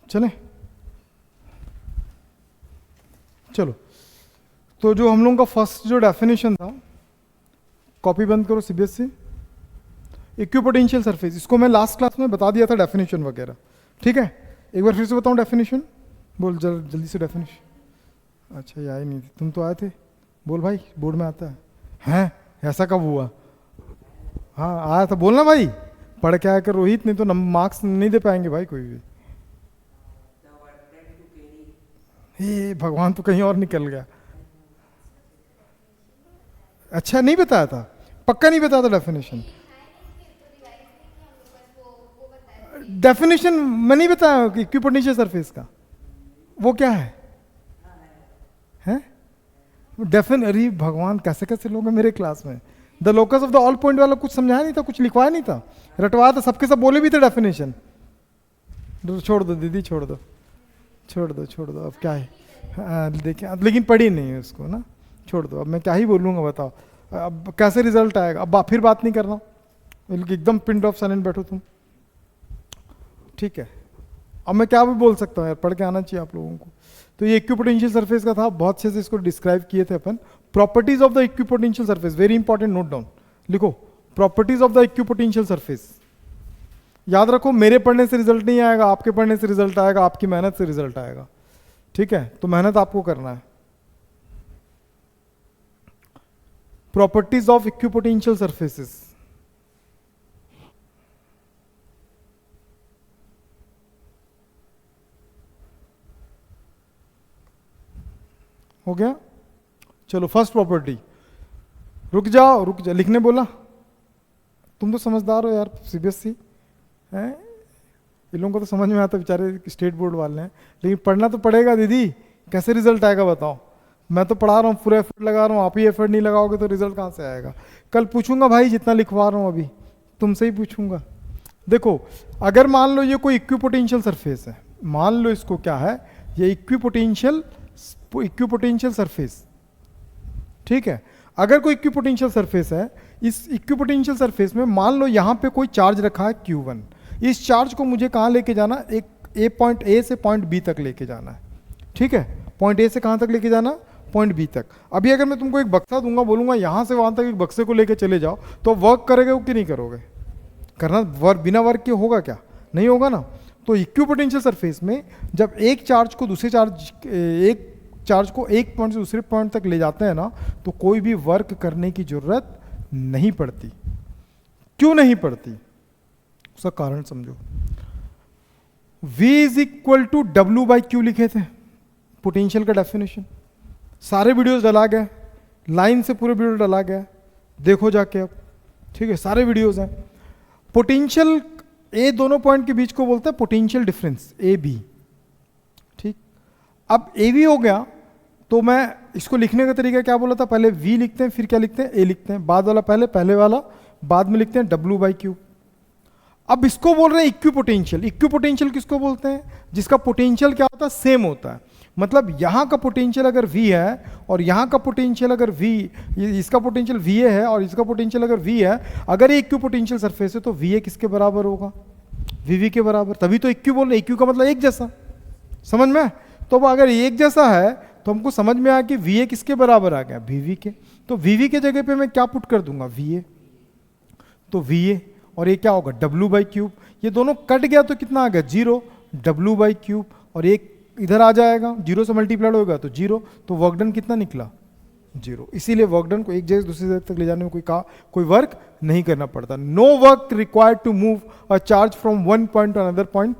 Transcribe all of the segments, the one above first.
चले चलो, तो जो हम लोगों का फर्स्ट जो डेफिनेशन था, कॉपी बंद करो सीबीएसई, इक्विपोटेंशियल सरफेस, इसको मैं लास्ट क्लास में बता दिया था डेफिनेशन वगैरह, ठीक है। एक बार फिर से बताऊं डेफिनेशन, बोल जल्दी से डेफिनेशन। अच्छा ये आए नहीं थे, तुम तो आए थे, बोल भाई, बोर्ड में आता है। हैं, ऐसा कब हुआ? हाँ आया था, बोलना भाई, पढ़ के आया कर रोहित, नहीं तो मार्क्स नहीं दे पाएंगे भाई कोई भी। हे भगवान, तो कहीं और निकल गया। अच्छा नहीं बताया था, पक्का नहीं बताया था डेफिनेशन? डेफिनेशन मैं नहीं बताया कि इक्विपोटेंशियल सरफेस का, वो क्या है? हैं? अरे भगवान, कैसे कैसे लोग हैं मेरे क्लास में। The locus of the all point वाला कुछ समझाया नहीं था, कुछ लिखवाया नहीं था, रटवाया था, सबके सब बोले भी थे डेफिनेशन। छोड़ दो दीदी, छोड़ दो छोड़ दो छोड़ दो, अब क्या है। देखिए लेकिन पढ़ी नहीं है उसको ना, छोड़ दो, अब मैं क्या ही बोलूँगा बताओ, अब कैसे रिजल्ट आएगा? अब फिर बात नहीं करना, बल्कि एकदम पिन ड्रॉप साइलेंट बैठो तुम, ठीक है। अब मैं क्या भी बोल सकता हूँ यार, पढ़ के आना चाहिए आप लोगों को। तो ये इक्विपोटेंशियल सरफेस का था, बहुत अच्छे से इसको डिस्क्राइब किए थे अपन। Properties of the equipotential surface, very important, note down, लिखो properties of the equipotential surface. याद रखो, मेरे पढ़ने से रिजल्ट नहीं आएगा, आपके पढ़ने से रिजल्ट आएगा, आपकी मेहनत से रिजल्ट आएगा, ठीक है। तो मेहनत आपको करना है। प्रॉपर्टीज ऑफ इक्विपोटेंशियल सरफेसेस, हो गया। चलो फर्स्ट प्रॉपर्टी, रुक जाओ रुक जाओ, लिखने बोला, तुम तो समझदार हो यार, सीबीएसई है, इन लोगों को तो समझ में आता, बेचारे स्टेट बोर्ड वाले हैं, लेकिन पढ़ना तो पड़ेगा दीदी, कैसे रिजल्ट आएगा बताओ? मैं तो पढ़ा रहा हूँ, पूरा एफर्ट लगा रहा हूँ, आप ही एफर्ट नहीं लगाओगे तो रिजल्ट कहाँ से आएगा? कल पूछूंगा भाई, जितना लिखवा रहा हूँ अभी तुमसे ही पूछूंगा। देखो, अगर मान लो ये कोई इक्विपोटेंशियल सरफेस है, मान लो इसको क्या है, ये इक्विपोटेंशियल सरफेस, ठीक है। अगर कोई इक्विपोटेंशियल सरफेस है, इस इक्विपोटेंशियल सरफेस में मान लो यहाँ पे कोई चार्ज रखा है Q1, इस चार्ज को मुझे कहाँ लेके जाना, एक पॉइंट ए से पॉइंट बी तक लेके जाना है, ठीक है। पॉइंट ए से कहाँ तक लेके जाना? पॉइंट बी तक। अभी अगर मैं तुमको एक बक्सा दूंगा, बोलूंगा यहाँ से वहाँ तक एक बक्से को लेके चले जाओ, तो वर्क करेगा कि नहीं करोगे? करना, वर्क बिना वर्क के होगा क्या? नहीं होगा ना। तो इक्विपोटेंशियल सरफेस में जब एक चार्ज को एक पॉइंट से दूसरे पॉइंट तक ले जाते हैं ना, तो कोई भी वर्क करने की जरूरत नहीं पड़ती। क्यों नहीं पड़ती? उसका कारण समझो। V is equal to W by Q लिखे थे पोटेंशियल का डेफिनेशन, सारे वीडियोस डला गए, लाइन से पूरे वीडियो डला गया, देखो जाके अब, ठीक है, सारे वीडियोस हैं। पोटेंशियल ए दोनों पॉइंट के बीच को बोलते हैं पोटेंशियल डिफरेंस, ए बी, ठीक। अब ए बी हो गया, तो मैं इसको लिखने का तरीका क्या बोला था, पहले V लिखते हैं, फिर क्या लिखते हैं, A लिखते हैं, बाद वाला पहले, पहले वाला बाद में लिखते हैं, W बाई क्यू। अब इसको बोल रहे हैं इक्विपोटेंशियल। इक्विपोटेंशियल किसको बोलते हैं? जिसका पोटेंशियल क्या होता है, सेम होता है। मतलब यहां का पोटेंशियल अगर V है और यहां का पोटेंशियल अगर इसका पोटेंशियल VA है और इसका पोटेंशियल अगर V है, अगर ये इक्विपोटेंशियल सरफेस है तो VA किसके बराबर होगा? VV के बराबर। तभी तो इक्यू बोल रहे हैं, इक्यू का मतलब एक जैसा, समझ में? तो अगर एक जैसा है तो हमको समझ में आया कि VA किसके बराबर आ गया, VV के। तो VV के जगह पे मैं क्या पुट कर दूंगा, VA। तो VA और ये क्या होगा, W बाई क्यूब। ये दोनों कट गया तो कितना आ गया, 0, W बाई क्यूब, और एक इधर आ जाएगा, 0 से मल्टीप्लाइड होगा तो 0। तो वर्क डन कितना निकला, 0। इसीलिए वर्क डन को एक जगह से दूसरी जगह तक ले जाने में कोई वर्क नहीं करना पड़ता। No work required to move a charge from one point to another point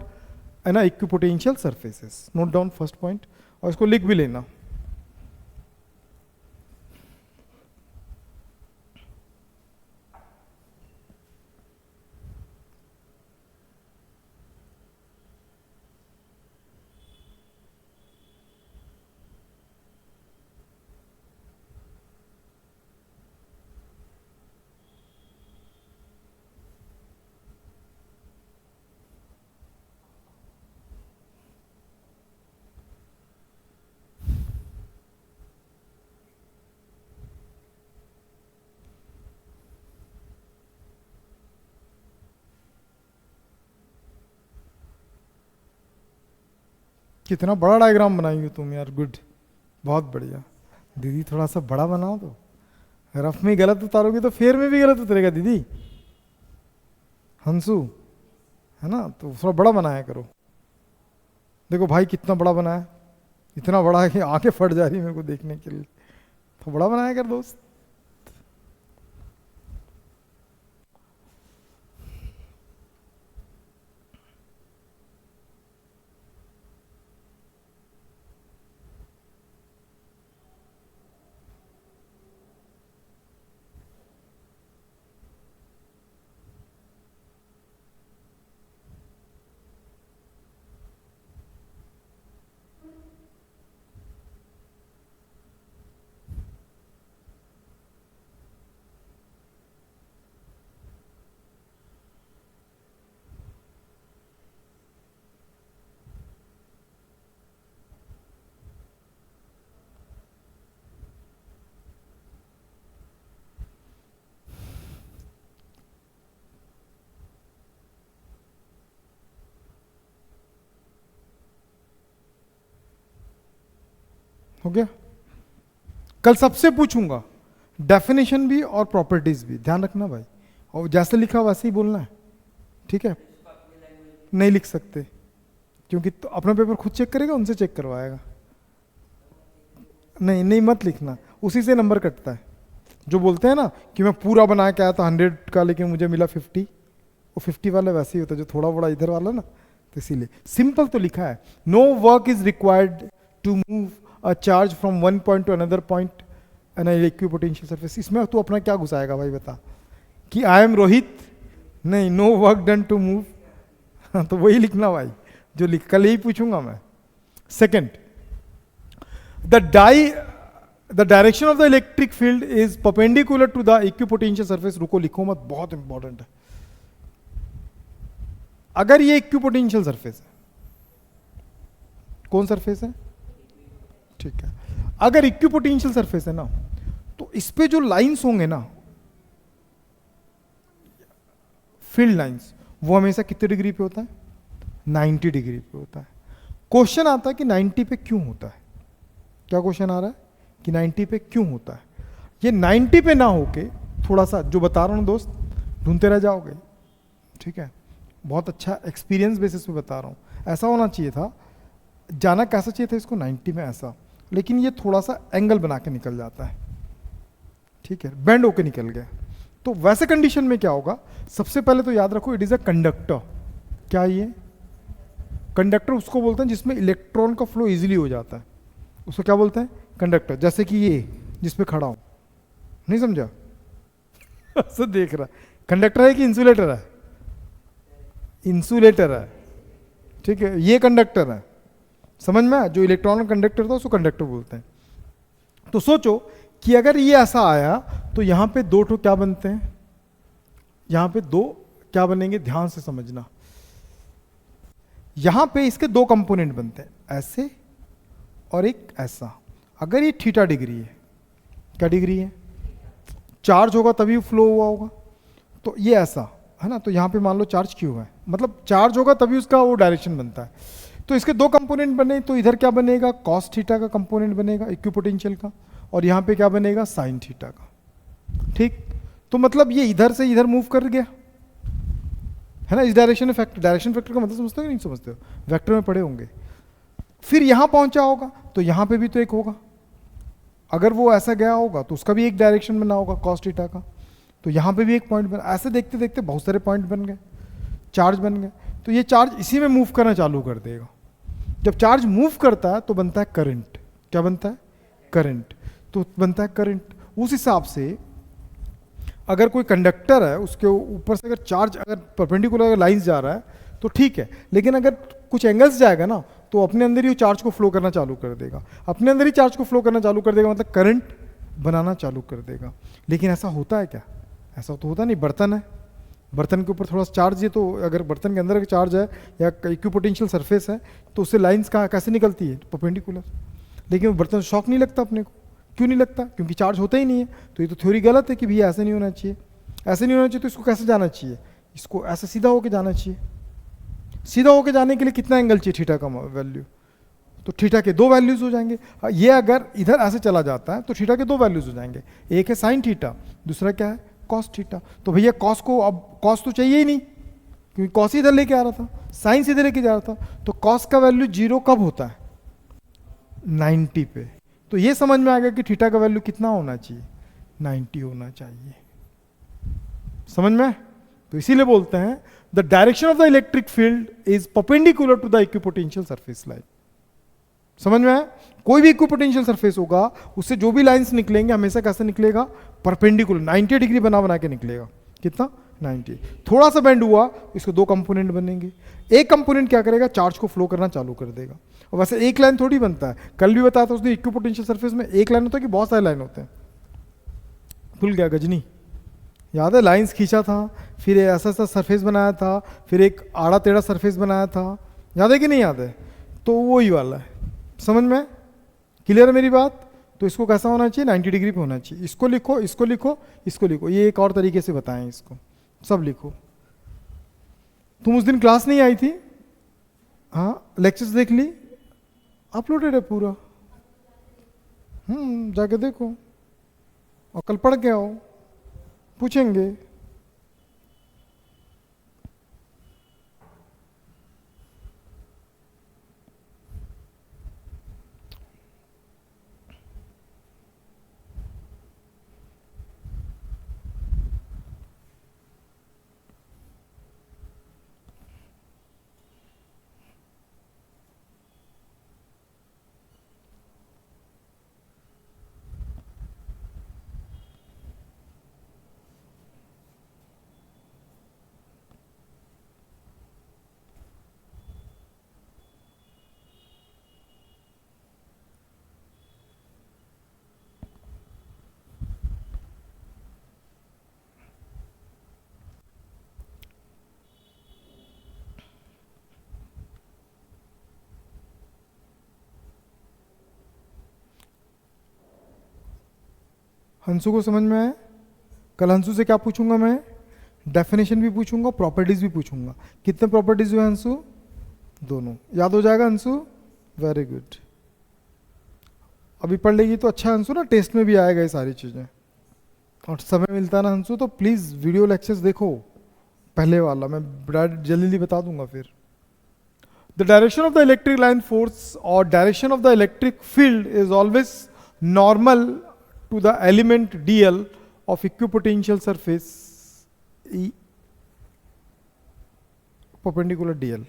in equipotential surfaces. Note down first point, और इसको लिख भी लेना। कितना बड़ा डायग्राम बनाई हो तुम यार, गुड, बहुत बढ़िया। दीदी थोड़ा सा बड़ा बनाओ तो, रफ में गलत उतारोगे तो फेयर में भी गलत उतरेगा दीदी, हंसू, है ना, तो थोड़ा बड़ा बनाया करो। देखो भाई कितना बड़ा बनाया, इतना बड़ा है कि आंखें फट जा रही मेरे को देखने के लिए, तो बड़ा बनाया कर दोस्त। हो गया। कल सबसे पूछूंगा डेफिनेशन भी और प्रॉपर्टीज भी, ध्यान रखना भाई, और जैसे लिखा वैसे ही बोलना है, ठीक है। नहीं लिख सकते क्योंकि तो अपना पेपर खुद चेक करेगा, उनसे चेक करवाएगा। नहीं नहीं मत लिखना, उसी से नंबर कटता है। जो बोलते हैं ना कि मैं पूरा बना के आया था 100 का लेकिन मुझे मिला 50, वो 50 वाला वैसे ही होता है जो थोड़ा बड़ा इधर वाला ना, तो इसीलिए सिंपल तो लिखा है, no work is required to move a charge from one point to another point an equipotential surface. इसमें तू अपना क्या घुसाएगा भाई बता, कि आई एम रोहित, नहीं, no work done to move, तो वही लिखना भाई जो लिख, कल यही पूछूंगा मैं। Second, the direction of the electric field is perpendicular to the equipotential surface. रुको लिखो मत, बहुत इंपॉर्टेंट है। अगर ये इक्विपोटेंशियल सरफेस है, कौन सरफेस है, ठीक है, अगर इक्विपोटेंशियल सरफेस है ना, तो इस पे जो लाइंस होंगे ना, फील्ड लाइंस, वो हमेशा कितने डिग्री पे होता है, 90 डिग्री पे होता है। क्वेश्चन आता है कि 90 पे क्यों होता है, क्या क्वेश्चन आ रहा है कि 90 पे क्यों होता है। ये 90 पे ना होके थोड़ा सा जो बता रहा हूं दोस्त, ढूंढते रह जाओगे, ठीक है, बहुत अच्छा एक्सपीरियंस बेसिस पे बता रहा हूं। ऐसा होना चाहिए था, जाना कैसा चाहिए था इसको 90 में ऐसा, लेकिन ये थोड़ा सा एंगल बना के निकल जाता है, ठीक है, बेंड होके निकल गया। तो वैसे कंडीशन में क्या होगा, सबसे पहले तो याद रखो इट इज अ कंडक्टर। क्या ये कंडक्टर उसको बोलते हैं जिसमें इलेक्ट्रॉन का फ्लो इजीली हो जाता है, उसको क्या बोलते हैं, कंडक्टर। जैसे कि ये जिस पे खड़ा हूं, नहीं समझा ऐसा देख रहा, कंडक्टर है कि इंसुलेटर है, इंसुलेटर है, ठीक है, ये कंडक्टर है, समझ में आया, जो इलेक्ट्रॉन कंडक्टर था उसको कंडक्टर बोलते हैं। तो सोचो कि अगर ये ऐसा आया तो यहां पे दो ठो क्या बनते हैं, यहां पे दो क्या बनेंगे, ध्यान से समझना, यहां पे इसके दो कंपोनेंट बनते हैं, ऐसे और एक ऐसा। अगर ये थीटा डिग्री है, क्या डिग्री है, चार्ज होगा तभी फ्लो हुआ होगा, तो ये ऐसा है ना, तो यहां पे मान लो चार्ज क्यों है, मतलब चार्ज होगा तभी उसका वो डायरेक्शन बनता है। तो इसके दो कंपोनेंट बने, तो इधर क्या बनेगा, कॉस थीटा का कंपोनेंट बनेगा इक्विपोटेंशियल का, और यहां पे क्या बनेगा, साइन थीटा का, ठीक। तो मतलब ये इधर से इधर मूव कर गया, है ना, इस डायरेक्शन में फैक्टर, डायरेक्शन फैक्टर का मतलब समझते हो नहीं समझते हो, वेक्टर में पढ़े होंगे। फिर यहां पहुंचा होगा तो यहां पे भी तो एक होगा, अगर वो ऐसा गया होगा तो उसका भी एक डायरेक्शन बना होगा कॉस थीटा का, तो यहां पे भी एक पॉइंट बना। ऐसे देखते देखते बहुत सारे पॉइंट बन गए, चार्ज बन गए, तो ये चार्ज इसी में मूव करना चालू कर देगा। जब चार्ज मूव करता है तो बनता है करंट, क्या बनता है, करंट, तो बनता है करंट। उस हिसाब से अगर कोई कंडक्टर है उसके ऊपर से अगर चार्ज अगर परपेंडिकुलर लाइंस जा रहा है तो ठीक है, लेकिन अगर कुछ एंगल्स जाएगा ना तो अपने अंदर ही चार्ज को फ्लो करना चालू कर देगा, अपने अंदर ही चार्ज को फ्लो करना चालू कर देगा, मतलब करंट बनाना चालू कर देगा। लेकिन ऐसा होता है क्या, ऐसा तो होता नहीं। बर्तन है, बर्तन के ऊपर थोड़ा सा चार्ज है, तो अगर बर्तन के अंदर चार्ज है या इक्विपोटेंशियल सरफेस है तो उससे लाइंस कहाँ कैसे निकलती है, परपेंडिकुलर। लेकिन वो बर्तन शॉक नहीं लगता अपने को, क्यों नहीं लगता, क्योंकि चार्ज होता ही नहीं है। तो ये तो थ्योरी गलत है कि भैया ऐसे नहीं होना चाहिए, ऐसे नहीं होना चाहिए। तो इसको कैसे जाना चाहिए, इसको ऐसे सीधा होके जाना चाहिए। सीधा होके जाने के लिए कितना एंगल चाहिए, थीटा का वैल्यू तो थीटा के दो वैल्यूज हो जाएंगे। ये अगर इधर ऐसे चला जाता है तो थीटा के दो वैल्यूज हो जाएंगे, एक है साइन थीटा, दूसरा क्या है कॉस थीटा। तो भैया कॉस को, अब कॉस तो चाहिए ही नहीं क्योंकि कॉस इधर लेके आ रहा था, साइन से इधर लेके जा रहा था। तो कॉस का वैल्यू 0 कब होता है 90 पे। तो ये समझ में आ गया कि थीटा का वैल्यू कितना होना चाहिए 90 होना चाहिए। समझ में? तो इसीलिए बोलते हैं the direction of the electric field is perpendicular to the equipotential surface line. समझ में आया? कोई भी इक्विपोटेंशियल सरफेस होगा उससे जो भी लाइंस निकलेंगे हमेशा कैसे निकलेगा परपेंडिकुलर, 90 डिग्री बना बना के निकलेगा। कितना 90। थोड़ा सा बेंड हुआ इसको दो कंपोनेंट बनेंगे, एक कंपोनेंट क्या करेगा चार्ज को फ्लो करना चालू कर देगा। और वैसे एक लाइन थोड़ी बनता है, कल भी बताया था उसने इक्विपोटेंशियल सरफेस में एक लाइन होता है कि बहुत सारे लाइन होते हैं। भूल गया गजनी, याद है? लाइंस खींचा था, फिर ऐसा ऐसा सरफेस बनाया था, फिर एक आड़ा टेढ़ा सरफेस बनाया था, याद है कि नहीं याद है? तो वही वाला है। समझ में? क्लियर है मेरी बात? तो इसको कैसा होना चाहिए 90 डिग्री पे होना चाहिए। इसको लिखो, इसको लिखो, इसको लिखो, ये एक और तरीके से बताएं, इसको सब लिखो। तुम उस दिन क्लास नहीं आई थी? हाँ, लेक्चर्स देख ली? अपलोडेड है पूरा, जाके देखो और कल पढ़ के आओ, पूछेंगे। हंसू को समझ में आया? कल हंसू से क्या पूछूंगा मैं? डेफिनेशन भी पूछूंगा, प्रॉपर्टीज भी पूछूंगा। कितने प्रॉपर्टीज हुए हंसू? दोनों। याद हो जाएगा हंसू? Very good. अभी पढ़ लेगी तो अच्छा हंसू, ना टेस्ट में भी आएगा ये सारी चीजें। और समय मिलता है ना हंसू तो प्लीज वीडियो लेक्चर्स देखो, पहले वाला मैं जल्दी बता दूंगा। फिर the direction of the electric line force और direction of the electric field is always normal to the element dl of equipotential surface E perpendicular dl.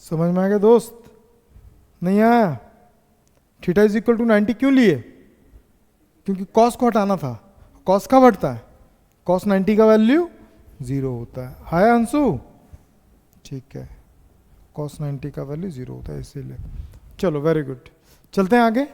समझ में आ गया दोस्त? नहीं आया? थीटा इज इक्वल टू 90 क्यों लिए? क्योंकि कॉस को हटाना था। कॉस कब हटता है? कॉस 90 का वैल्यू 0 होता है। हाय अंशु? ठीक है, कॉस 90 का वैल्यू 0 होता है इसीलिए। चलो वेरी गुड, चलते हैं आगे।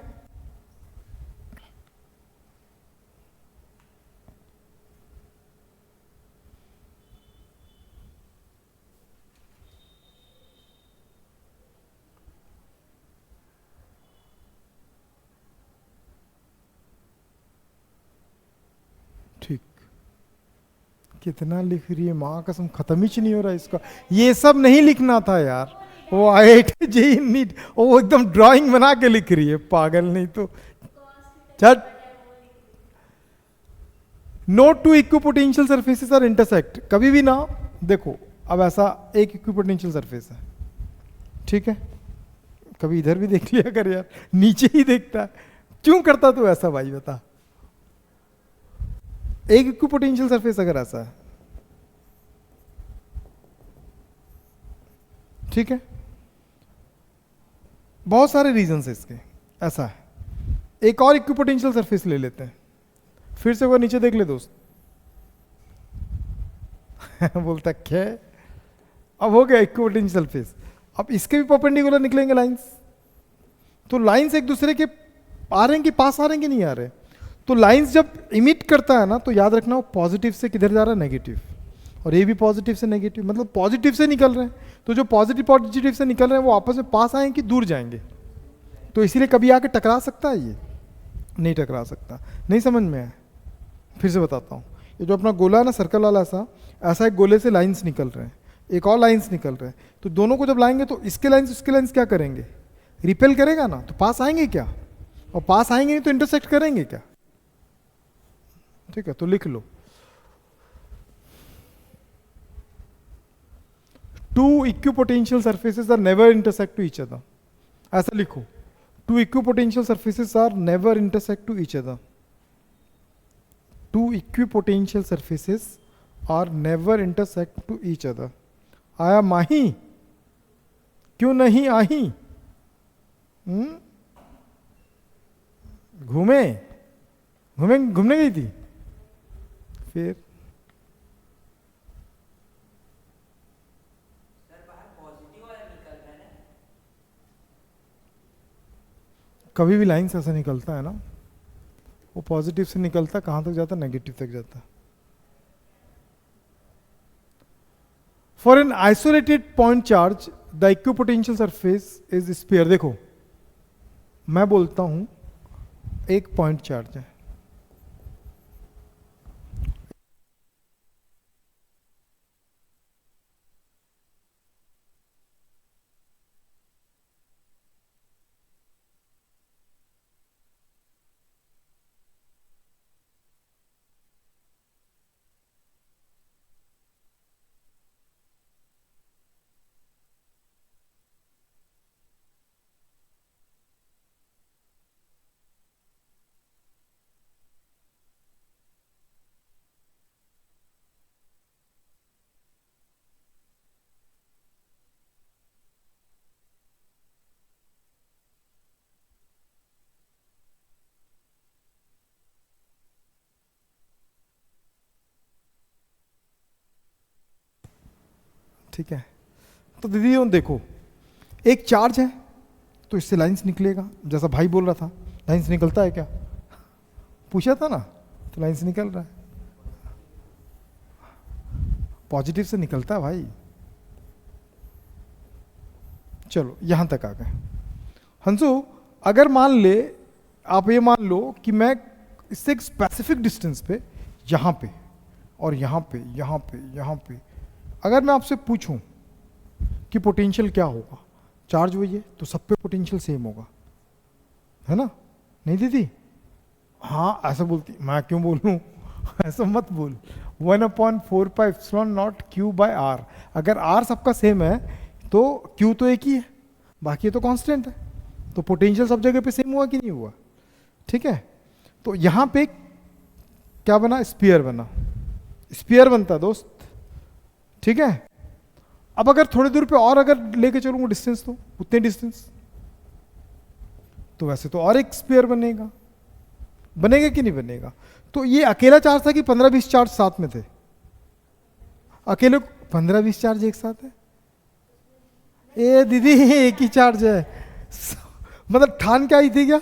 ठीक, कितना लिख रही है माँ कसम, खत्म ही नहीं हो रहा इसका। ये सब नहीं लिखना था यार, वो IIT JEE नीट वो एकदम ड्राइंग बना के लिख रही है, पागल नहीं तो। चल, note two equipotential surfaces are intersect. कभी भी ना देखो, अब ऐसा एक इक्विपोटेंशियल सरफेस है, ठीक है, कभी इधर भी देख लिया कर यार, नीचे ही देखता है, क्यों करता तू ऐसा भाई बता। एक इक्विपोटेंशियल सरफेस अगर ऐसा है, ठीक है, बहुत सारे रीजंस है इसके, ऐसा है। एक और इक्विपोटेंशियल सरफेस ले लेते हैं, फिर से वो नीचे देख ले दोस्त। बोलता क्या है? अब हो गया इक्विपोटेंशियल सरफेस, अब इसके भी परपेंडिकुलर निकलेंगे लाइंस। तो लाइंस एक दूसरे के आ रहे हैं कि पास आ रहे हैं कि नहीं आ रहे? तो लाइंस जब इमिट करता है ना, तो याद रखना वो पॉजिटिव से किधर जा रहा है, नेगेटिव, और ये भी पॉजिटिव से नेगेटिव, मतलब पॉजिटिव से निकल रहे हैं। तो जो पॉजिटिव से निकल रहे हैं वो आपस में पास आएंगे कि दूर जाएंगे? तो इसीलिए कभी आके टकरा सकता है? ये नहीं टकरा सकता। नहीं समझ में आया? फिर से बताता हूँ। ये जो अपना गोला है ना, सर्कल वाला, ऐसा ऐसा एक गोले से लाइंस निकल रहे हैं, एक और लाइंस निकल रहे हैं। तो दोनों को जब लाएंगे तो इसके लाइंस उसके लाइंस क्या करेंगे? रिपेल करेगा ना, तो पास आएंगे क्या? और पास आएंगे नहीं तो इंटरसेक्ट करेंगे क्या? ठीक है, तो लिख लो, two equipotential surfaces are never intersect to each other. ऐसा लिखो, two equipotential surfaces are never intersect to each other. Two equipotential surfaces are never intersect to each other. आया माही? क्यों नहीं आही? घूमने गई थी? फिर कभी भी लाइन से ऐसा निकलता है ना, वो पॉजिटिव से निकलता, कहां तक जाता? नेगेटिव तक जाता। For an isolated point charge the equipotential surface is sphere. देखो मैं बोलता हूं एक पॉइंट चार्ज है, ठीक है। तो दीदी देखो, एक चार्ज है तो इससे लाइंस निकलेगा, जैसा भाई बोल रहा था, लाइंस निकलता है क्या? पूछा था ना, तो लाइंस निकल रहा है, पॉजिटिव से निकलता है भाई। चलो यहां तक आ गए। हंसू, अगर मान ले, आप ये मान लो कि मैं इससे एक स्पेसिफिक डिस्टेंस पे, यहां पे और यहां पे, यहां पे, यहां पे, अगर मैं आपसे पूछूं कि पोटेंशियल क्या होगा, चार्ज वही है तो सब पे पोटेंशियल सेम होगा, है ना? नहीं दीदी? हाँ ऐसा बोलती, मैं क्यों बोलूं? ऐसा मत बोल। 1/4πε0 Q/r। अगर r सबका सेम है तो Q तो एक ही है, बाकी तो कांस्टेंट है, तो पोटेंशियल सब जगह पे सेम हुआ कि नहीं हुआ? ठीक है। तो यहां पे क्या बना? स्फीयर बना, स्फीयर बनता दोस्त, ठीक है। अब अगर थोड़ी दूर पे और अगर लेके चलूंगा डिस्टेंस, तो उतने डिस्टेंस, तो वैसे तो और एक स्फीयर बनेगा, बनेगा कि नहीं बनेगा? तो ये अकेला चार्ज था कि 15-20 चार्ज साथ में थे? अकेले 15-20 चार्ज एक साथ है? ए दीदी एक ही चार्ज है, मतलब ठान क्या आई थी क्या?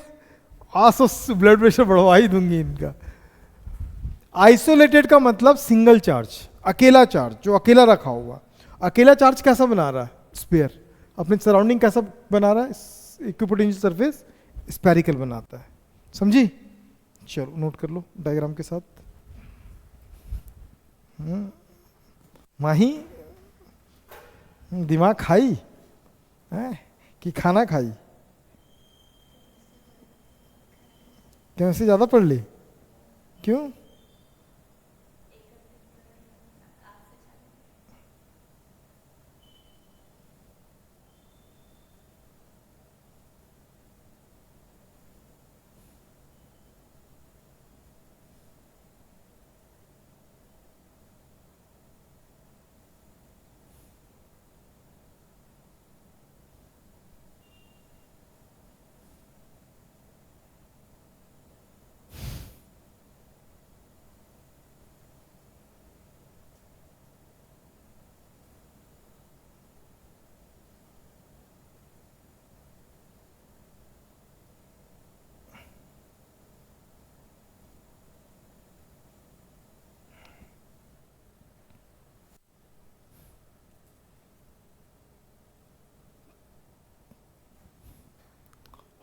आसो ब्लड प्रेशर बढ़वा ही दूंगी इनका। आइसोलेटेड का मतलब सिंगल चार्ज, अकेला चार्ज जो अकेला रखा हुआ। अकेला चार्ज कैसा बना रहा है? स्फीयर। अपने सराउंडिंग कैसा बना रहा है? इक्विपोटेंशियल सरफेस स्फेरिकल बनाता है। समझी? चलो नोट कर लो डायग्राम के साथ। माही दिमाग खाई है कि खाना खाई? कैसे ज्यादा पढ़ ली? क्यों?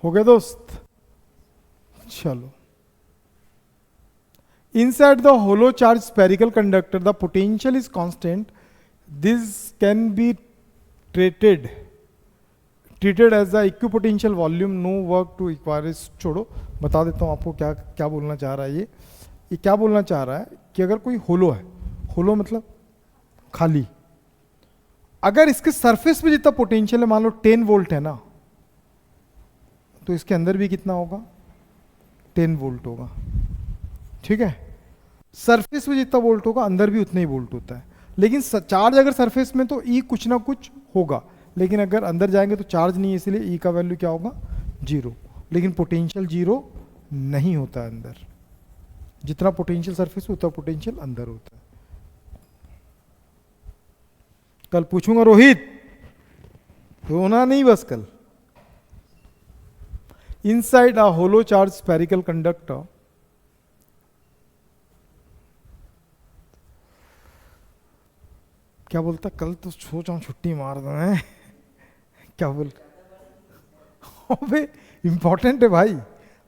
हो गया दोस्त? चलो, inside the hollow charged spherical conductor the potential is constant. This can be treated as the equipotential volume. No work to require. छोड़ो, बता देता हूँ आपको क्या क्या बोलना चाह रहा है ये क्या बोलना चाह रहा है कि अगर कोई होलो है, होलो मतलब खाली, अगर इसके सरफेस पे जितना पोटेंशियल है मान लो 10 वोल्ट है ना, तो इसके अंदर भी कितना होगा? 10 वोल्ट होगा, ठीक है? सरफेस पे जितना वोल्ट होगा अंदर भी उतना ही वोल्ट होता है। लेकिन चार्ज अगर सरफेस में तो ई कुछ ना कुछ होगा, लेकिन अगर अंदर जाएंगे तो चार्ज नहीं है, इसलिए ई का वैल्यू क्या होगा? 0। लेकिन पोटेंशियल 0 नहीं होता है अंदर। जितना पोटेंशियल सरफेस पे उतना पोटेंशियल अंदर होता है। कल पूछूंगा रोहित, रोना नहीं बस कल। Inside a hollow charge spherical conductor क्या बोलता? कल तो सोचा हूं छुट्टी मार दो है। क्या बोल? अबे इंपॉर्टेंट है भाई।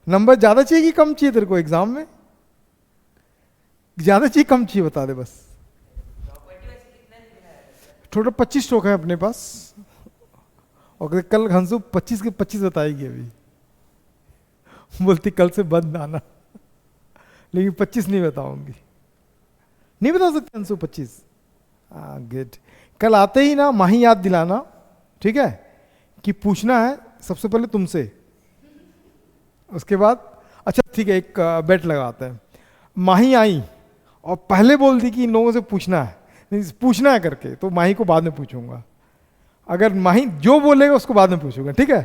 नंबर ज्यादा चाहिए कि कम चाहिए तेरे को एग्जाम में? ज्यादा चाहिए कम चाहिए बता दे बस। टोटल 25 स्ट्रोक है अपने पास, और कल हंसू 25 के 25 बताएगी अभी। बोलती कल से बंद आना, लेकिन 25 नहीं बताऊंगी। नहीं बता सकते हंसू 25? गुड। कल आते ही ना माही याद दिलाना, ठीक है? कि पूछना है सबसे पहले तुमसे, उसके बाद अच्छा ठीक है एक बेट लगाते हैं। माही आई और पहले बोल दी कि इन लोगों से पूछना है, नहीं पूछना है करके, तो माही को बाद में पूछूंगा। अगर माही जो बोलेगा उसको बाद में पूछूंगा, ठीक है?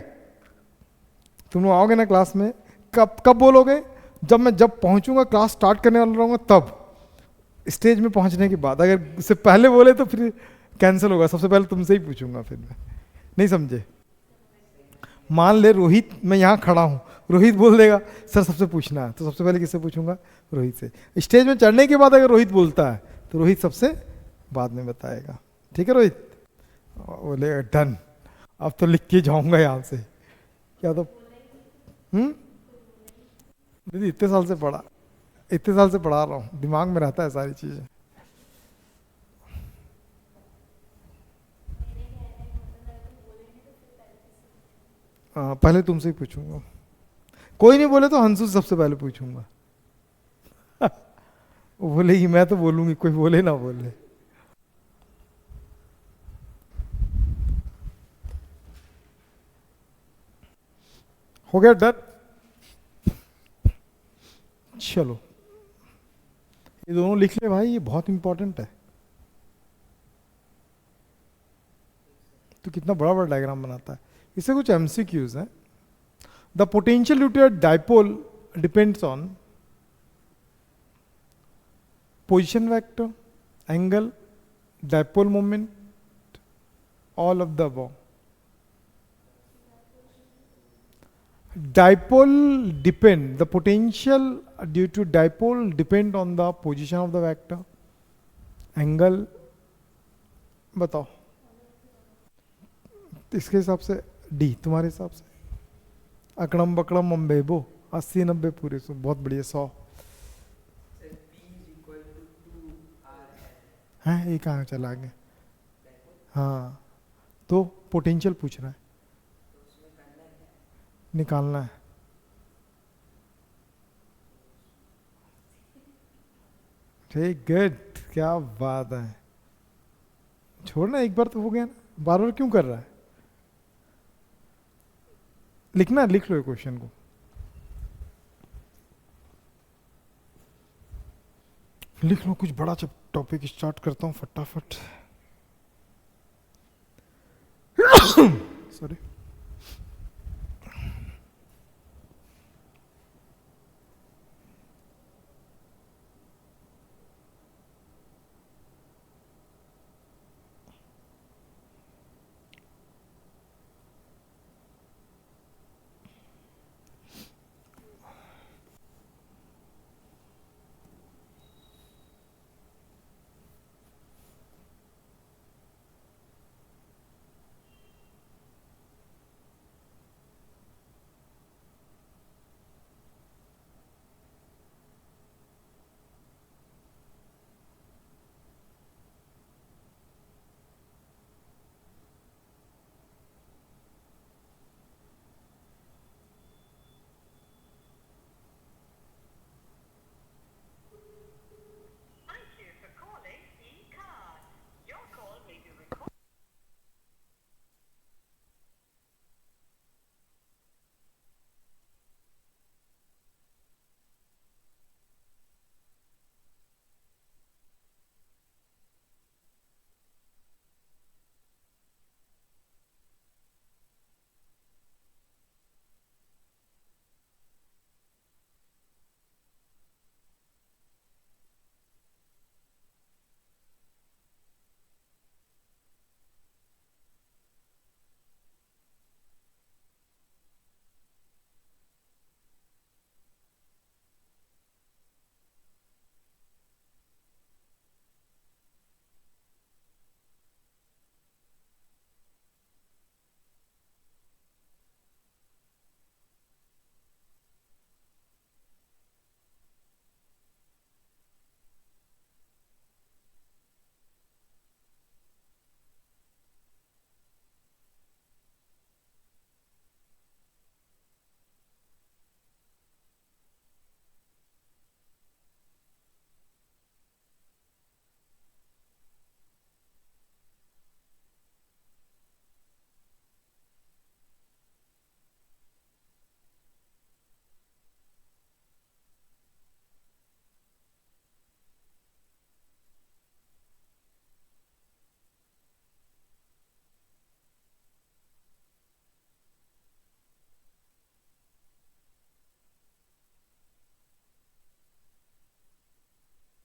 तुम लोग आओगे ना क्लास में, कब कब बोलोगे? जब पहुंचूंगा, क्लास स्टार्ट करने वाला रहूंगा तब, स्टेज में पहुंचने के बाद। अगर उससे पहले बोले तो फिर कैंसिल होगा। सबसे पहले तुमसे ही पूछूंगा फिर मैं। नहीं समझे? मान ले रोहित, मैं यहाँ खड़ा हूँ, रोहित बोल देगा सर सबसे पूछना है, तो सबसे पहले किससे पूछूंगा? रोहित से। स्टेज में चढ़ने के बाद अगर रोहित बोलता है तो रोहित सबसे बाद में बताएगा, ठीक है रोहित? बोले डन। अब तो लिख के जाऊंगा यहाँ से। क्या तो दीदी इतने साल से पढ़ा रहा हूँ, दिमाग में रहता है सारी चीजें। पहले तुमसे ही पूछूंगा। कोई नहीं बोले तो हंसू से सबसे पहले पूछूंगा। वो बोलेगी मैं तो बोलूंगी, कोई बोले ना बोले। हो गया डर? चलो ये दोनों लिख ले भाई, ये बहुत इंपॉर्टेंट है। तो कितना बड़ा बड़ा डायग्राम बनाता है। इससे कुछ एमसीक्यूज हैं। The potential due to a dipole depends on position vector, angle, dipole moment, all of the above. Dipole depend, the potential due to dipole depend on the position of the vector, angle। बताओ इसके हिसाब से D, तुम्हारे हिसाब से अकड़म बकड़म अम्बेबो 80-90 पूरे 100, बहुत बढ़िया 100 है। ये कहाँ चला गया? हाँ तो पोटेंशियल पूछ रहा है, निकालना है। ठीक, गुड, क्या बात है। छोड़ना, एक बार तो हो गया ना, बार बार क्यों कर रहा है? लिखना, लिख लो क्वेश्चन को। लिख लो, कुछ बड़ा टॉपिक स्टार्ट करता हूं फटाफट। सॉरी।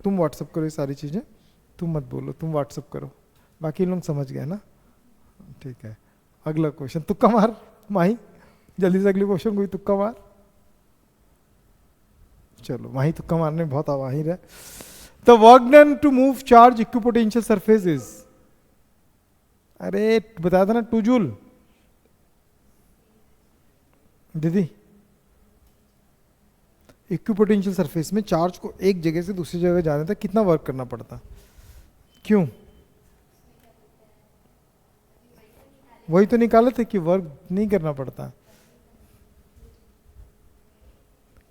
तुम व्हाट्सअप करो ये सारी चीज़ें, तुम मत बोलो, तुम व्हाट्सअप करो, बाकी लोग समझ गए ना, ठीक है। अगला क्वेश्चन, तुक्का मार माही, जल्दी से अगले क्वेश्चन कोई तुक्का मार। चलो माही तुक्का मारने में बहुत आवाहिर है। The work done to move charge equipotential surface is, अरे बताया था ना 2 जूल दीदी। इक्विपोटेंशियल सरफेस में चार्ज को एक जगह से दूसरी जगह जाने तक कितना वर्क करना पड़ता, क्यों? वही तो निकाले थे कि वर्क नहीं करना पड़ता।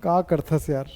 कहा करता से यार,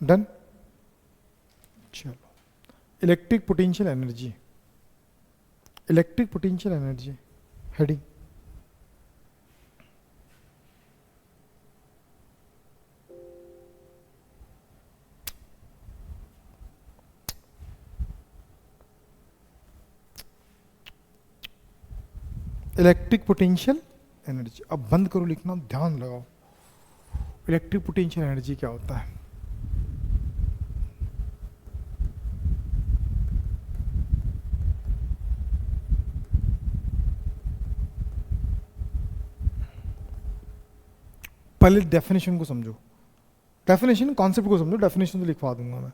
डन। चलो, electric potential energy, electric potential energy heading, electric potential energy. अब बंद करो लिखना, ध्यान लगाओ, इलेक्ट्रिक पोटेंशियल एनर्जी क्या होता है। पहले डेफिनेशन को समझो, डेफिनेशन कॉन्सेप्ट को समझो, डेफिनेशन तो लिखवा दूंगा मैं।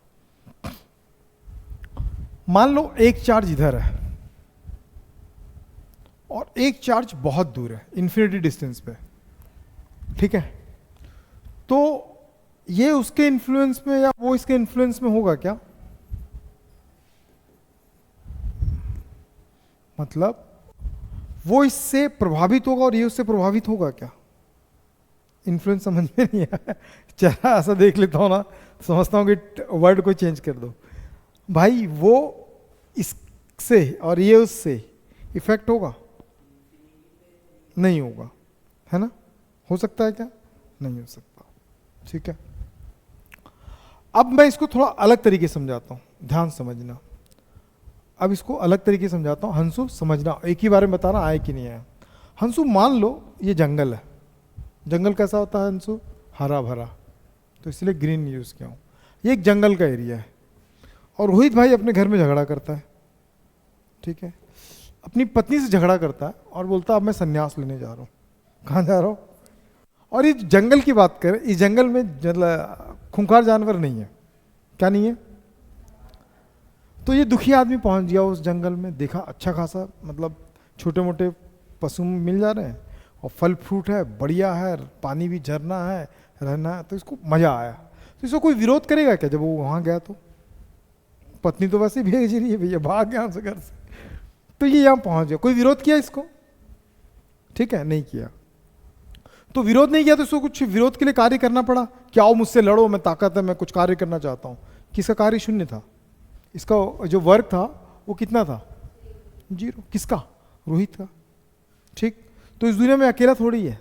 मान लो एक चार्ज इधर है और एक चार्ज बहुत दूर है, इन्फिनिटी डिस्टेंस पे, ठीक है। तो ये उसके इन्फ्लुएंस में या वो इसके इन्फ्लुएंस में होगा क्या? मतलब वो इससे प्रभावित होगा और ये उससे प्रभावित होगा क्या? इन्फ्लुएंस समझ में नहीं आया, चेहरा ऐसा देख लेता हूँ ना, समझता हूँ कि वर्ड को चेंज कर दो। भाई वो इससे और ये उससे इफेक्ट होगा? नहीं होगा, है ना? हो सकता है क्या? नहीं हो सकता, ठीक है। अब मैं इसको थोड़ा अलग तरीके से समझाता हूँ, ध्यान समझना। अब इसको अलग तरीके से समझाता हूँ, हंसू समझना, एक ही बारे में बताना आए कि नहीं आया। हंसू मान लो ये जंगल है, जंगल कैसा होता है हंसू? हरा भरा, तो इसलिए ग्रीन यूज किया हूँ। ये एक जंगल का एरिया है और रोहित भाई अपने घर में झगड़ा करता है, ठीक है, अपनी पत्नी से झगड़ा करता है और बोलता है अब मैं संन्यास लेने जा रहा हूँ। कहाँ जा रहा हूँ? और इस जंगल की बात करें, इस जंगल में खूंखार जानवर नहीं है, क्या नहीं है? तो ये दुखी आदमी पहुंच गया उस जंगल में, देखा अच्छा खासा मतलब छोटे मोटे पशु मिल जा रहे हैं और फल फ्रूट है, बढ़िया है, पानी भी झरना है, रहना है, तो इसको मजा आया। तो इसको कोई विरोध करेगा क्या जब वो वहां गया? तो पत्नी तो वैसे भेज रही है, भैया भाग यहाँ से घर से, तो ये यहाँ पहुंच गया, कोई विरोध किया इसको? ठीक है, नहीं किया। तो विरोध नहीं किया तो इसको कुछ विरोध के लिए कार्य करना पड़ा कि आओ मुझसे लड़ो, मैं ताकत है, मैं कुछ कार्य करना चाहता हूँ। किसका कार्य? शून्य था। इसका जो वर्क था वो कितना था? 0। किसका? रोहित का, ठीक। तो इस दुनिया में अकेला थोड़ी है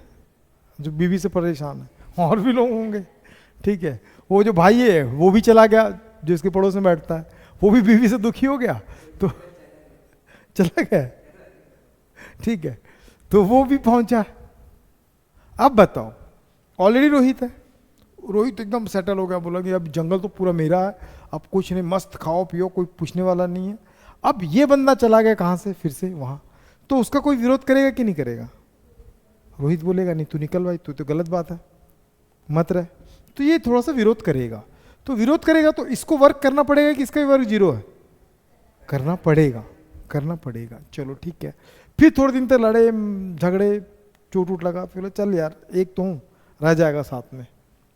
जो बीवी से परेशान है, और भी लोग होंगे, ठीक है। वो जो भाई है वो भी चला गया, जो इसके पड़ोस में बैठता है, वो भी बीवी से दुखी हो गया तो चला गया, ठीक है। तो वो भी पहुंचा। अब बताओ, ऑलरेडी रोहित है, रोहित एकदम सेटल हो गया, बोला कि अब जंगल तो पूरा मेरा है, अब कुछ नहीं, मस्त खाओ पियो, कोई पूछने वाला नहीं है। अब ये बंदा चला गया कहाँ से? फिर से वहाँ। तो उसका कोई विरोध करेगा कि नहीं करेगा? रोहित बोलेगा नहीं, तू निकल भाई, तू तो गलत बात है, मत रह। तो ये थोड़ा सा विरोध करेगा। तो विरोध करेगा तो इसको वर्क करना पड़ेगा कि इसका भी वर्क 0 है? करना पड़ेगा, करना पड़ेगा। चलो ठीक है। फिर थोड़े दिन तक लड़े झगड़े, चोट उट लगा, फिर चल यार एक तो हूँ, रह जाएगा साथ में,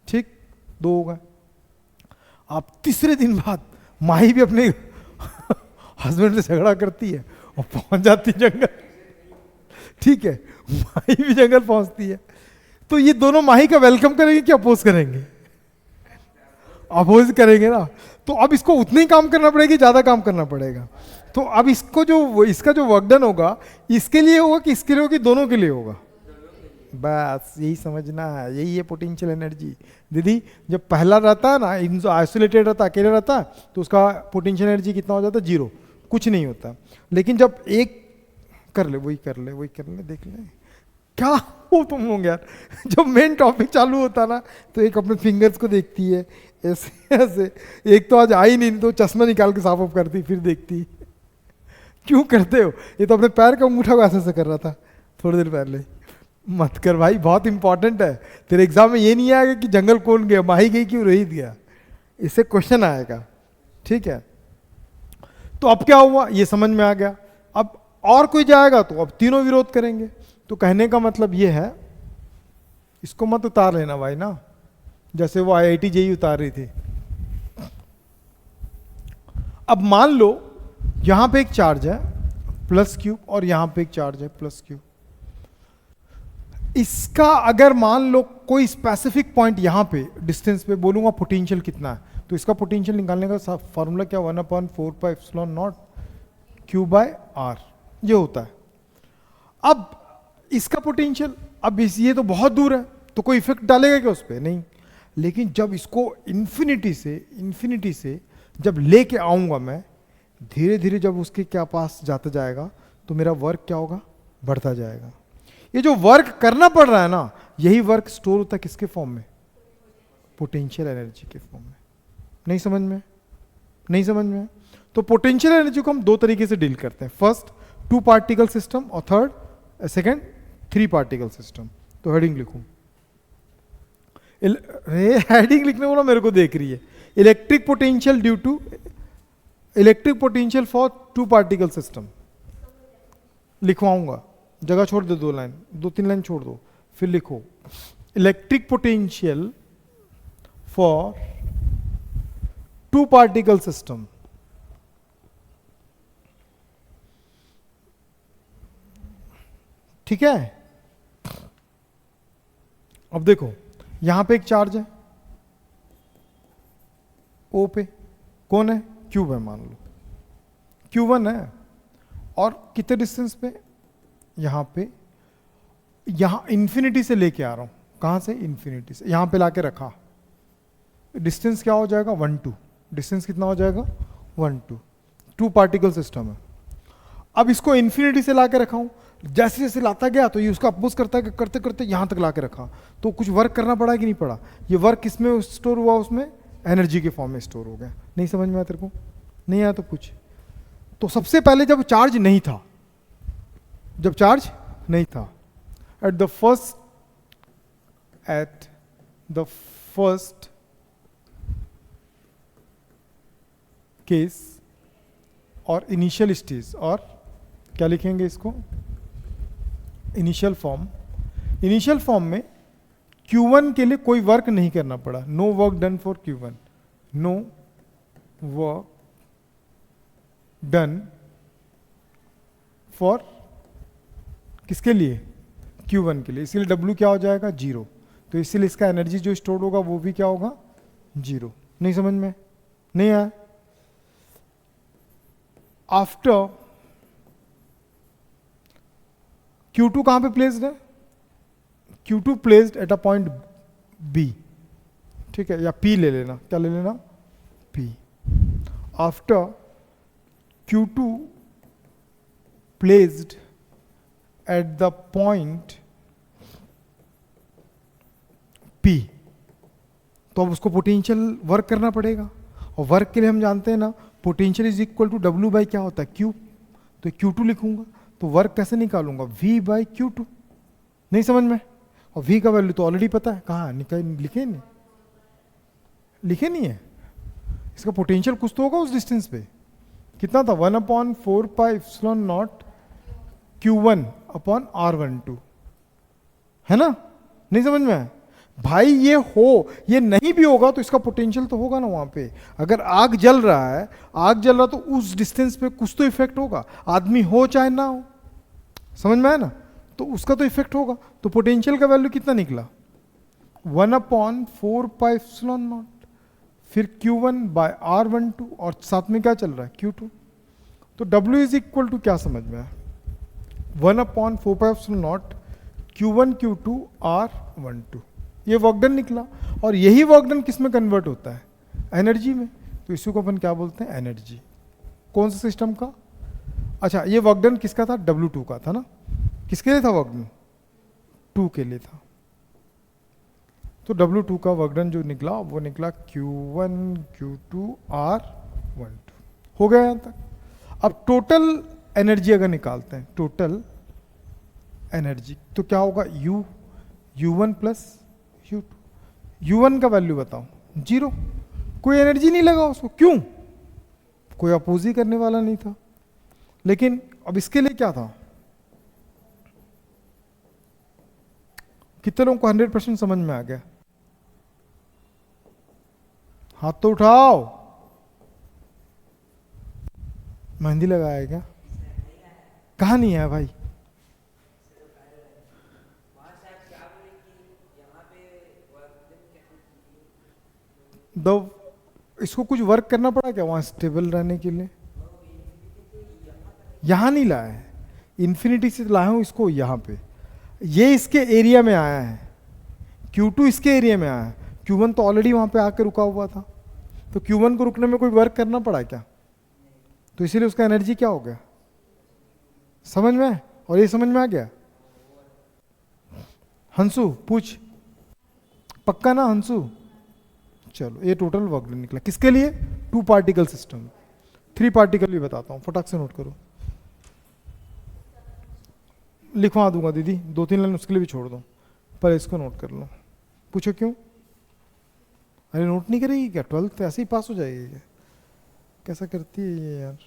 ठीक, 2 हो गए। अब तीसरे दिन बाद माही भी अपने हस्बैंड से झगड़ा करती है और पहुंच जाती जंगल, ठीक है, माही भी जंगल पहुंचती है। तो ये दोनों माही का वेलकम करेंगे कि अपोज करेंगे? अपोज करेंगे ना। तो अब इसको उतना ही काम करना पड़ेगा, ज्यादा काम करना पड़ेगा। तो अब इसको जो इसका जो वर्क डन होगा, इसके लिए होगा कि इसके लिए होगा कि दोनों के लिए होगा? बस यही समझना है, यही है पोटेंशियल एनर्जी। दीदी जब पहला रहता है ना, आइसोलेटेड रहता है, अकेले रहता है, तो उसका पोटेंशियल एनर्जी कितना हो जाता है? 0, कुछ नहीं होता। लेकिन जब एक कर ले, वही कर ले, वही कर ले, देख ले क्या हो तुम लोग यार। जब मेन टॉपिक चालू होता ना, तो एक अपने फिंगर्स को देखती है ऐसे ऐसे, एक तो आज आई नहीं तो चश्मा निकाल के साफ ऑफ करती, फिर देखती। क्यों करते हो? ये तो अपने पैर का अंगूठा को ऐसे कर रहा था थोड़ी देर पहले। मत कर भाई, बहुत इंपॉर्टेंट है। तेरे एग्जाम में ये नहीं आएगा कि जंगल कौन गया, माही गई क्यों, रोहित गया, इससे क्वेश्चन आएगा, ठीक है। तो अब क्या हुआ, ये समझ में आ गया। अब और कोई जाएगा तो अब तीनों विरोध करेंगे। तो कहने का मतलब ये है, इसको मत उतार लेना भाई ना, जैसे वो IIT JEE उतार रही थी। अब मान लो यहां पे एक चार्ज है प्लस क्यूब और यहां पे एक चार्ज है प्लस क्यूब। इसका अगर मान लो कोई स्पेसिफिक पॉइंट यहां पे डिस्टेंस पे बोलूंगा पोटेंशियल कितना है, तो इसका पोटेंशियल निकालने का फॉर्मूला क्या? 1/4πε0 Q/r ये होता है। अब इसका पोटेंशियल, अब ये तो बहुत दूर है, तो कोई इफेक्ट डालेगा क्या उस पर? नहीं। लेकिन जब इसको इन्फिनिटी से जब लेके आऊंगा मैं, धीरे धीरे जब उसके क्या पास जाता जाएगा, तो मेरा वर्क क्या होगा? बढ़ता जाएगा। ये जो वर्क करना पड़ रहा है ना, यही वर्क स्टोर होता है किसके फॉर्म में? पोटेंशियल एनर्जी के फॉर्म में। नहीं समझ में? नहीं समझ में? तो पोटेंशियल एनर्जी को हम दो तरीके से डील करते हैं। फर्स्ट 2 पार्टिकल सिस्टम और सेकंड 3 पार्टिकल सिस्टम। तो हेडिंग लिखूं, हेडिंग लिखने वाला मेरे को देख रही है, electric potential due to electric potential for 2 particle system. लिखवाऊंगा, जगह छोड़ दो, 2-3 लाइन छोड़ दो, फिर लिखो electric potential for 2 particle system. ठीक है। अब देखो यहां पे एक चार्ज है O पे, कौन है? क्यूब है, मान लो Q1 है, और कितने डिस्टेंस पे? यहां पे, यहां इंफिनिटी से लेके आ रहा हूं। कहां से? इंफिनिटी से। यहां पे लाके रखा, डिस्टेंस क्या हो जाएगा? 1-2। डिस्टेंस कितना हो जाएगा? 1-2। 2 पार्टिकल सिस्टम है। अब इसको इंफिनिटी से लाके रखा हूं, जैसे जैसे लाता गया तो ये उसका अपोज करता है, करते करते यहां तक लाके रखा। तो कुछ वर्क करना पड़ा कि नहीं पड़ा? ये वर्क किसमें स्टोर हुआ? उसमें एनर्जी के फॉर्म में स्टोर हो गया। नहीं समझ में आया तेरे को? नहीं आया तो पूछ। तो सबसे पहले जब चार्ज नहीं था, एट द फर्स्ट केस और इनिशियल स्टेज, और क्या लिखेंगे इसको? इनिशियल फॉर्म में Q1 के लिए कोई वर्क नहीं करना पड़ा। No work done for Q1, no work done for किसके लिए? Q1 के लिए। इसलिए W क्या हो जाएगा? 0। तो इसलिए इसका एनर्जी जो स्टोर होगा वो भी क्या होगा? 0। नहीं समझ में? नहीं आया? आफ्टर Q2 कहां पे प्लेस्ड है? Q2 placed at a point B, ठीक है, या P ले लेना। क्या ले लेना? P। After Q2 placed at the point P, तो अब उसको पोटेंशियल वर्क करना पड़ेगा। और वर्क के लिए हम जानते हैं ना, potential is equal to W by क्या होता है? Q। तो Q2 लिखूंगा, तो वर्क कैसे निकालूंगा? V by Q2। नहीं समझ में? और V का वैल्यू तो ऑलरेडी पता है, कहाँ लिखे नहीं? लिखे नहीं है। इसका पोटेंशियल कुछ तो होगा उस डिस्टेंस पे। कितना था? 1/4πε0 Q1/R12, है ना? नहीं समझ में? भाई ये नहीं भी होगा तो इसका पोटेंशियल तो होगा ना वहां पे। अगर आग जल रहा है, आग जल रहा तो उस डिस्टेंस पे कुछ तो इफेक्ट होगा, आदमी हो चाहे ना हो, समझ में आया ना, तो उसका तो इफेक्ट होगा। तो पोटेंशियल का वैल्यू कितना निकला, 1/4πε0, फिर Q1/R12, और साथ में क्या चल रहा है, Q2। तो W इज इक्वल टू क्या समझ में आया, 1/4πε0 Q1 Q2 R12, ये वर्क डन निकला। और यही वर्क डन किस में कन्वर्ट होता है, एनर्जी में। तो इसी को अपन क्या बोलते हैं, एनर्जी। कौन सा सिस्टम का, अच्छा ये वर्क डन किसका था, W2 का था ना। किसके लिए था वर्क डन, 2 के लिए था। तो W2 का वर्क डन जो निकला वो निकला Q1 Q2 R12। हो गया यहां तक। अब टोटल एनर्जी अगर निकालते हैं, टोटल एनर्जी, तो क्या होगा, U1 प्लस U2। U1 का वैल्यू बताओ, 0, कोई एनर्जी नहीं लगा उसको, क्यों, कोई अपोज ही करने वाला नहीं था। लेकिन अब इसके लिए क्या था, कितने लोगों को 100% समझ में आ गया, हाथ तो उठाओ। मेहंदी लगाया क्या, कहा नहीं है भाई, दो इसको कुछ वर्क करना पड़ा क्या वहां स्टेबल रहने के लिए, यहां नहीं लाया है, इन्फिनिटी से लाया हूं इसको यहां पे, ये इसके एरिया में आया है, Q2 इसके एरिया में आया है, Q1 तो ऑलरेडी वहां पे आकर रुका हुआ था। तो Q1 को रुकने में कोई वर्क करना पड़ा क्या, तो इसीलिए उसका एनर्जी क्या हो गया, समझ में आया? और ये समझ में आ गया, हंसू पूछ, पक्का ना हंसू। चलो ये टोटल वर्क डन निकला, किसके लिए, 2 पार्टिकल सिस्टम। 3 पार्टिकल भी बताता हूं, फटाक से नोट करो, लिखवा दूंगा दीदी, 2-3 लाइन उसके लिए भी छोड़ दो, पर इसको नोट कर लो। पूछो क्यों, अरे नोट नहीं करेगी क्या, 12th ऐसे ही पास हो जाएगी क्या, कैसा करती है ये यार।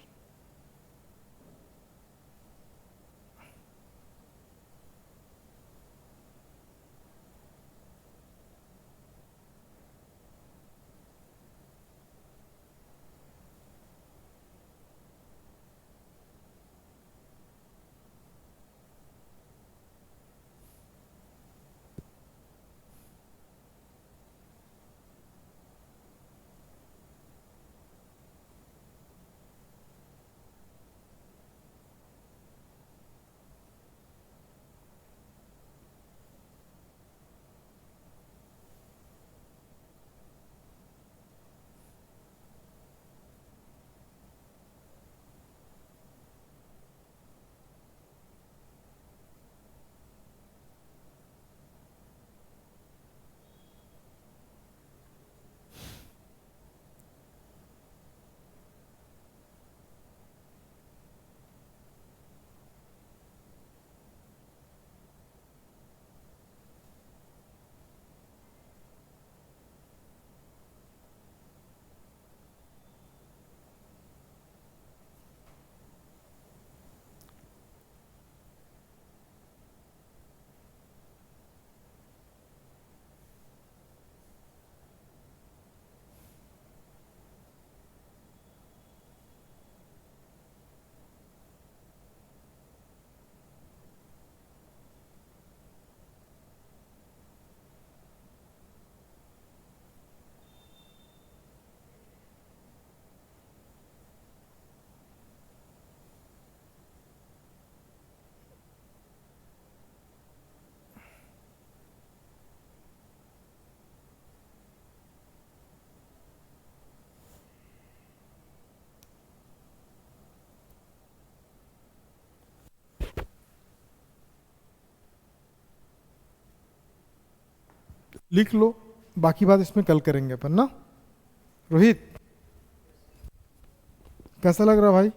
लिख लो, बाकी बात इसमें कल करेंगे अपन ना। रोहित कैसा लग रहा भाई,